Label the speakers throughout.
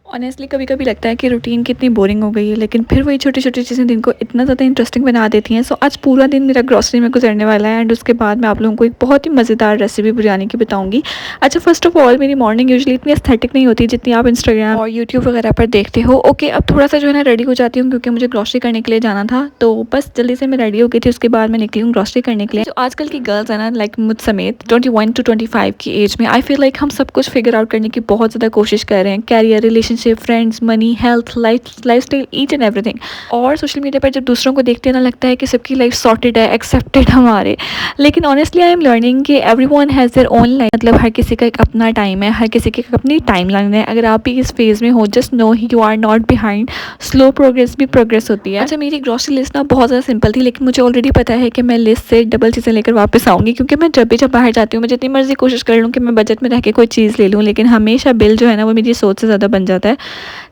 Speaker 1: Honestly कभी कभी लगता है कि रूटीन कितनी बोरिंग हो गई है, लेकिन फिर वही छोटी छोटी चीज़ें दिन को इतना ज़्यादा इंटरेस्टिंग बना देती हैं। सो आज पूरा दिन मेरा ग्रॉसरी में गुजरने वाला है एंड उसके बाद मैं आप लोगों को एक बहुत ही मज़ेदार रेसिपी बिरयानी की बताऊंगी। अच्छा, फर्स्ट ऑफ ऑल मेरी मॉर्निंग यूजुअली इतनी एस्थेटिक नहीं होती जितनी आप इंस्टाग्राम और यूट्यूब वगैरह पर देखते हो। ओके, अब थोड़ा सा जो है ना रेडी हो जाती हूँ क्योंकि मुझे ग्रॉसरी करने के लिए जाना था, तो बस जल्दी से मैं रेडी हो गई थी। उसके बाद मैं निकली हूँ ग्रॉसरी करने के लिए। जो आजकल की गर्ल्स है ना, लाइक मुझ समेत 21 to 25 की एज में, आई फील लाइक हम सब कुछ फिगर आउट करने की बहुत ज़्यादा कोशिश कर रहे हैं। Career, relationship, friends, money, health, lifestyle, each and everything. और सोशल मीडिया पर जब दूसरों को देखते हैं ना, लगता है कि सबकी लाइफ सॉर्टेड है, एक्सेप्टेड हमारे। लेकिन ऑनेस्टली आई एम लर्निंग कि everyone has their own life. मतलब हर किसी का एक अपना टाइम है, हर किसी की अपनी टाइम लाइन है। अगर आप भी इस फेज़ में हो, just know you are not behind. Slow progress भी प्रोग्रेस होती है। अच्छा, मेरी ग्रॉसरी लिस्ट ना बहुत ज़्यादा सिंपल थी, लेकिन मुझे ऑलरेडी पता है कि मैं लिस्ट से डबल चीज़ें लेकर वापस आऊँगी, क्योंकि मैं जब बाहर जाती हूँ, मैं जितनी मर्ज़ी कोशिश कर लूँ कि मैं बजट में रह के कोई चीज़ ले लूँ, लेकिन हमेशा बिल जो है ना वो मेरी सोच से ज़्यादा बन जाता है।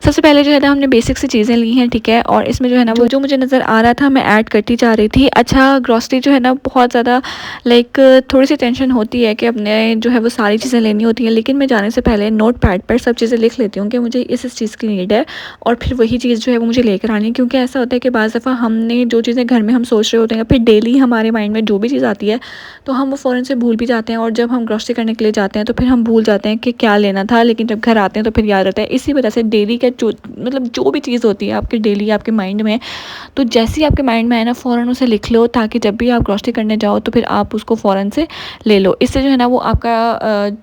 Speaker 1: सबसे पहले जो है ना हमने बेसिक सी चीज़ें ली हैं, ठीक है, और इसमें जो है ना वो जो मुझे नज़र आ रहा था मैं ऐड करती जा रही थी। अच्छा, ग्रॉसरी जो है ना बहुत ज़्यादा लाइक थोड़ी सी टेंशन होती है कि अपने जो है वो सारी चीज़ें लेनी होती हैं, लेकिन मैं जाने से पहले नोट पैड पर सब चीज़ें लिख लेती हूँ कि मुझे इस चीज़ की नीड है, और फिर वही चीज़ जो है वो मुझे लेकर आनी है। क्योंकि ऐसा होता है कि बाज़ दफ़ा हमने जो चीज़ें घर में हम सोच रहे होते हैं या फिर डेली हमारे माइंड में जो भी चीज़ आती है, तो हम वो फ़ौरन से भूल भी जाते हैं, और जब हम ग्रॉसरी करने के लिए जाते हैं तो फिर हम भूल जाते हैं कि क्या लेना था, लेकिन जब घर आते हैं तो फिर याद रहता है। इसी वजह से डेली का जो मतलब जो भी चीज़ होती है आपके डेली आपके माइंड में, तो जैसे ही आपके माइंड में आए ना फ़ौरन उसे लिख लो, ताकि जब भी आप ग्रॉसरी करने जाओ तो फिर आप उसको फ़ौरन से ले लो। इससे जो है ना वो आपका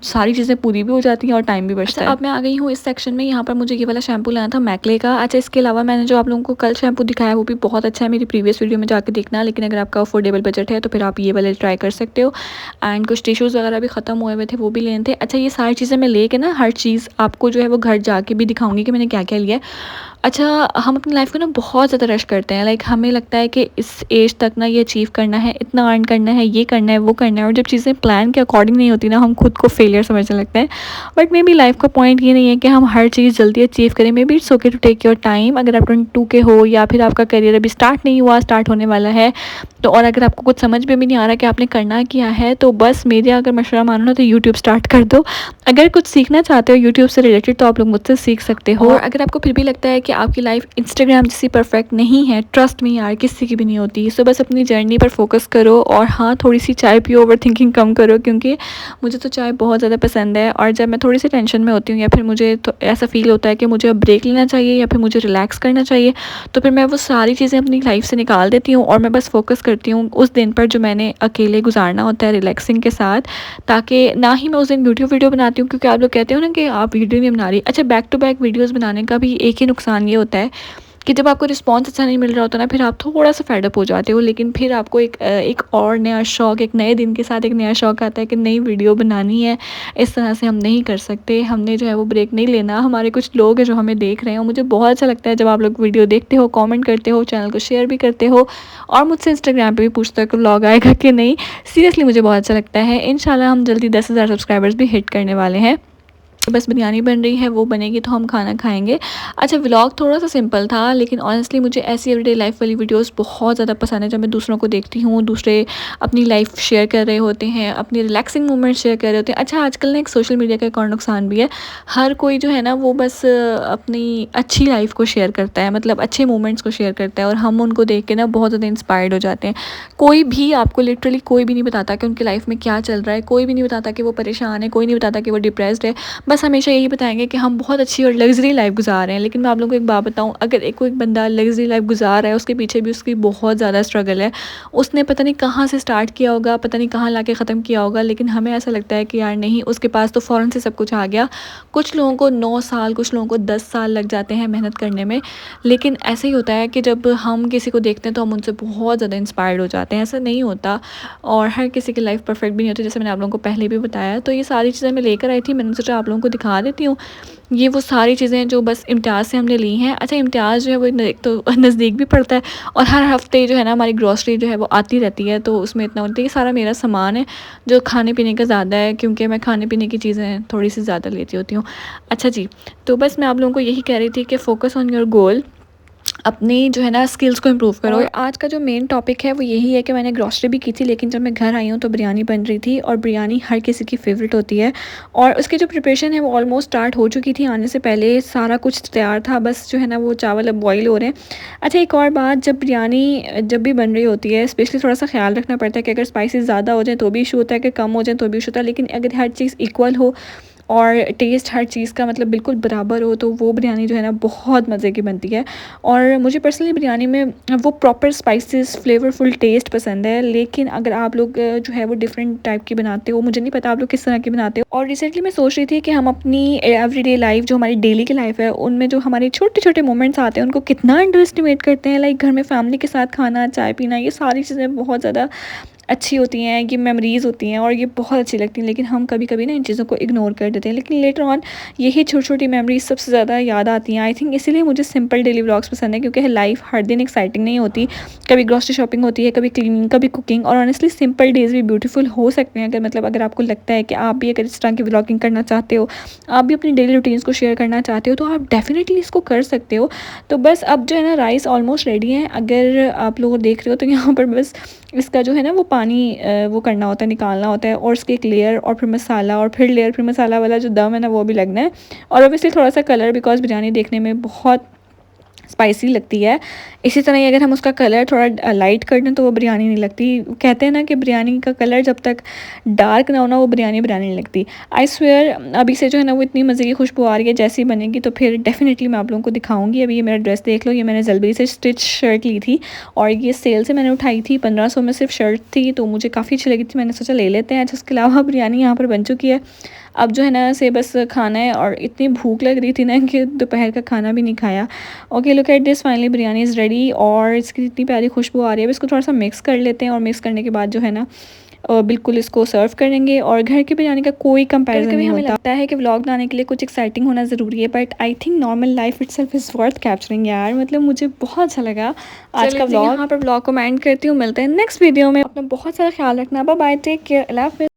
Speaker 1: सारी चीज़ें पूरी भी हो जाती हैं और टाइम भी बचता है। अब मैं आ गई हूँ इस सेक्शन में। यहाँ पर मुझे ये वाला शैम्पू लेना था मैकले का। अच्छा, इसके अलावा मैंने जो आप लोगों को कल शैम्पू दिखाया वो भी बहुत अच्छा है, मेरी प्रीवियस वीडियो में जाके देखना। लेकिन अगर आपका अफोर्डेबल बजट है तो फिर आप ये वाले ट्राई कर सकते हो। एंड कुछ टिश्यूज़ वगैरह भी ख़त्म हुए हुए थे, वो भी लेने थे। अच्छा, ये सारी चीज़ें मैं लेके ना हर चीज़ आपको जो है वो घर जाके भी दिखाऊंगी कि मैंने क्या क्या लिया है। अच्छा, हम अपनी लाइफ को ना बहुत ज़्यादा रश करते हैं। लाइक हमें लगता है कि इस एज तक ना ये अचीव करना है, इतना अर्न करना है, ये करना है, वो करना है, और जब चीज़ें प्लान के अकॉर्डिंग नहीं होती ना, हम खुद को फेलियर समझने लगते हैं। बट मे बी लाइफ का पॉइंट ये नहीं है कि हम हर चीज़ जल्दी अचीव करें। Maybe it's okay to take your time. अगर आप 22 के हो या फिर आपका करियर अभी स्टार्ट नहीं हुआ, स्टार्ट होने वाला है, तो और अगर आपको कुछ समझ में भी नहीं आ रहा कि आपने करना क्या है, तो बस मेरे अगर मशवरा मानो ना तो यूट्यूब स्टार्ट कर दो। अगर कुछ सीखना चाहते हो यूट्यूब से रिलेटेड तो आप लोग मुझसे सीख सकते हो। और अगर आपको फिर भी लगता है कि आपकी लाइफ इंस्टाग्राम जैसी परफेक्ट नहीं है, ट्रस्ट मी यार, किसी की भी नहीं होती। सो बस अपनी जर्नी पर फोकस करो, और हाँ, थोड़ी सी चाय पियो, ओवर थिंकिंग कम करो, क्योंकि मुझे तो चाय बहुत ज़्यादा पसंद है। और जब मैं थोड़ी सी टेंशन में होती हूँ या फिर मुझे तो ऐसा फील होता है कि मुझे अब ब्रेक लेना चाहिए या फिर मुझे रिलैक्स करना चाहिए, तो फिर मैं वो सारी चीज़ें अपनी लाइफ से निकाल देती हूँ और मैं बस फोकस करती हूँ उस दिन पर जो मैंने अकेले गुजारना होता है रिलैक्सिंग के साथ। ताकि ना ही मैं उस दिन यूट्यूब वीडियो बनाती हूँ, क्योंकि आप लोग कहते हो ना कि आप वीडियो नहीं बना रही। अच्छा, बैक टू बैक वीडियोज़ बनाने का भी एक ही नुकसान ये होता है कि जब आपको रिस्पॉन्स अच्छा नहीं मिल रहा होता ना, फिर आप थोड़ा सा फेडअप हो जाते हो। लेकिन फिर आपको एक और नया शौक़, एक नए दिन के साथ एक नया शौक़ आता है कि नई वीडियो बनानी है। इस तरह से हम नहीं कर सकते, हमने जो है वो ब्रेक नहीं लेना। हमारे कुछ लोग हैं जो हमें देख रहे हैं, और मुझे बहुत अच्छा लगता है जब आप लोग वीडियो देखते हो, कमेंट करते हो, चैनल को शेयर भी करते हो, और मुझसे इंस्टाग्राम पे भी पूछते हो कि व्लॉग आएगा कि नहीं। सीरियसली मुझे बहुत अच्छा लगता है। इंशाल्लाह हम जल्दी 10,000 सब्सक्राइबर्स भी हिट करने वाले हैं। बस बिरयानी बन रही है, वो बनेगी तो हम खाना खाएंगे। अच्छा, व्लॉग थोड़ा सा सिंपल था, लेकिन ऑनेस्टली मुझे ऐसी एवरीडे लाइफ वाली वीडियोस बहुत ज़्यादा पसंद है, जब मैं दूसरों को देखती हूँ, दूसरे अपनी लाइफ शेयर कर रहे होते हैं, अपनी रिलैक्सिंग मोमेंट्स शेयर कर रहे होते हैं। अच्छा, आजकल ना एक सोशल मीडिया का एक और नुकसान भी है। हर कोई जो है ना वो बस अपनी अच्छी लाइफ को शेयर करता है, मतलब अच्छे मोमेंट्स को शेयर करता है, और हम उनको देख के ना बहुत ज़्यादा इंस्पायर्ड हो जाते हैं। कोई भी आपको लिटरली कोई भी नहीं बताता कि उनकी लाइफ में क्या चल रहा है, कोई भी नहीं बताता कि वो परेशान है, कोई नहीं बताता कि वो डिप्रेस्ड है। बस हमेशा यही बताएंगे कि हम बहुत अच्छी और लग्जरी लाइफ गुजार रहे हैं। लेकिन मैं आप लोगों को एक बात बताऊं, अगर कोई बंदा लग्जरी लाइफ गुजार रहा है, उसके पीछे भी उसकी बहुत ज़्यादा स्ट्रगल है। उसने पता नहीं कहाँ से स्टार्ट किया होगा, पता नहीं कहाँ लाके ख़त्म किया होगा, लेकिन हमें ऐसा लगता है कि यार नहीं, उसके पास तो फ़ौरन से सब कुछ आ गया। कुछ लोगों को 9 साल, कुछ लोगों को 10 साल लग जाते हैं मेहनत करने में। लेकिन ऐसे ही होता है कि जब हम किसी को देखते हैं तो हम उनसे बहुत ज़्यादा इंस्पायर्ड हो जाते हैं। ऐसा नहीं होता, और हर किसी की लाइफ परफेक्ट भी नहीं होती, जैसे मैंने आप लोगों को पहले भी बताया। तो ये सारी चीज़ें मैं लेकर आई थी, मैंने सोचा आप लोगों को दिखा देती हूँ। ये वो सारी चीज़ें जो बस इम्तियाज़ से हमने ली हैं। अच्छा, इम्तियाज़ जो है वो एक तो नज़दीक भी पड़ता है, और हर हफ़्ते जो है ना हमारी ग्रॉसरी जो है वो आती रहती है, तो उसमें इतना होता है। ये सारा मेरा सामान है जो खाने पीने का ज़्यादा है, क्योंकि मैं खाने पीने की चीज़ें थोड़ी सी ज़्यादा लेती होती हूँ। अच्छा जी, तो बस मैं आप लोगों को यही कह रही थी कि फ़ोकस ऑन योर गोल। अपनी जो है ना स्किल्स को इम्प्रूव करो। और आज का जो मेन टॉपिक है वो यही है कि मैंने ग्रॉसरी भी की थी, लेकिन जब मैं घर आई हूँ तो बिरयानी बन रही थी, और बिरयानी हर किसी की फेवरेट होती है। और उसकी जो प्रिपरेशन है वो ऑलमोस्ट स्टार्ट हो चुकी थी, आने से पहले सारा कुछ तैयार था, बस जो है ना वो चावल अब बॉईल हो रहे हैं। अच्छा, एक और बात, जब बिरयानी जब भी बन रही होती है स्पेशली थोड़ा सा ख्याल रखना पड़ता है कि अगर स्पाइसेस ज़्यादा हो जाए तो भी इशू होता है, कि कम हो जाए तो भी इशू होता है, लेकिन अगर हर चीज़ इक्वल हो और टेस्ट हर चीज़ का मतलब बिल्कुल बराबर हो तो वो बिरयानी जो है ना बहुत मज़े की बनती है। और मुझे पर्सनली बिरयानी में वो प्रॉपर स्पाइसेस फ्लेवरफुल टेस्ट पसंद है। लेकिन अगर आप लोग जो है वो डिफरेंट टाइप की बनाते हो, मुझे नहीं पता आप लोग किस तरह की बनाते हो। और रिसेंटली मैं सोच रही थी कि हम अपनी एवरीडे लाइफ, जो हमारी डेली की लाइफ है, उनमें जो हमारे छोटे छोटे मोमेंट्स आते हैं उनको कितना अंडर एस्टिमेट करते हैं। लाइक घर में फैमिली के साथ खाना, चाय पीना, ये सारी चीज़ें बहुत ज़्यादा अच्छी होती हैं, ये मेमोरीज़ होती हैं और ये बहुत अच्छी लगती हैं, लेकिन हम कभी कभी ना इन चीज़ों को इग्नोर कर देते हैं। लेकिन लेटर ऑन यही छोटी छोटी मेमोरीज सबसे ज़्यादा याद आती हैं। आई थिंक इसीलिए मुझे सिंपल डेली व्लॉग्स पसंद है, क्योंकि लाइफ हर दिन एक्साइटिंग नहीं होती। कभी ग्रॉसरी शॉपिंग होती है, कभी क्लीनिंग, कभी कुकिंग, और ऑनेस्टली सिंपल डेज भी ब्यूटीफुल हो सकते हैं। अगर आपको लगता है कि आप भी अगर इस तरह की व्लॉगिंग करना चाहते हो, आप भी अपनी डेली रूटीन्स को शेयर करना चाहते हो, तो आप डेफिनेटली इसको कर सकते हो। तो बस अब जो है ना राइस ऑलमोस्ट रेडी है। अगर आप लोग देख रहे हो तो यहाँ पर बस इसका जो है ना वो पानी वो करना होता है, निकालना होता है, और उसकी एक लेयर, और फिर मसाला, और फिर लेयर, फिर मसाला वाला जो दम है ना वो भी लगना है। और ऑब्वियसली थोड़ा सा कलर, बिकॉज बिरयानी देखने में बहुत स्पाइसी लगती है। इसी तरह ही अगर हम उसका कलर थोड़ा लाइट कर दें तो वो बिरयानी नहीं लगती। कहते हैं ना कि बिरयानी का कलर जब तक डार्क ना हो ना, वो बिरयानी बिरयानी नहीं लगती। आई स्वेयर अभी से जो है ना वो इतनी मज़े की खुशबू आ रही है। जैसी बनेगी तो फिर डेफिनेटली मैं आप लोगों को दिखाऊंगी। अभी ये मेरा ड्रेस देख लो, ये मैंने जल्दी से स्टिच शर्ट ली थी, और ये सेल से मैंने उठाई थी। 1500 में सिर्फ शर्ट थी, तो मुझे काफ़ी अच्छी लगी थी, मैंने सोचा ले लेते हैं। अच्छा, उसके अलावा बिरयानी यहाँ पर बन चुकी है। अब जो है ना से बस खाना है, और इतनी भूख लग रही थी ना कि दोपहर का खाना भी नहीं खाया। Okay, look at this, finally biryani is ready, और इसकी इतनी प्यारी खुशबू आ रही है। अब इसको थोड़ा सा मिक्स कर लेते हैं, और मिक्स करने के बाद जो है ना बिल्कुल इसको सर्व करेंगे। और घर की बिरयानी का कोई कंपैरिजन नहीं होता। हमें लगता है कि व्लॉग बनाने के लिए कुछ एक्साइटिंग होना ज़रूरी है, but I think normal life itself is worth capturing यार। मतलब मुझे बहुत अच्छा लगा आज का व्लॉग। यहाँ पर व्लॉग को मैं एंड करती हूँ, मिलते हैं नेक्स्ट वीडियो में। अपना बहुत सारा ख्याल रखना, बाय बाय, टेक केयर, अल्लाह हाफ़िज़।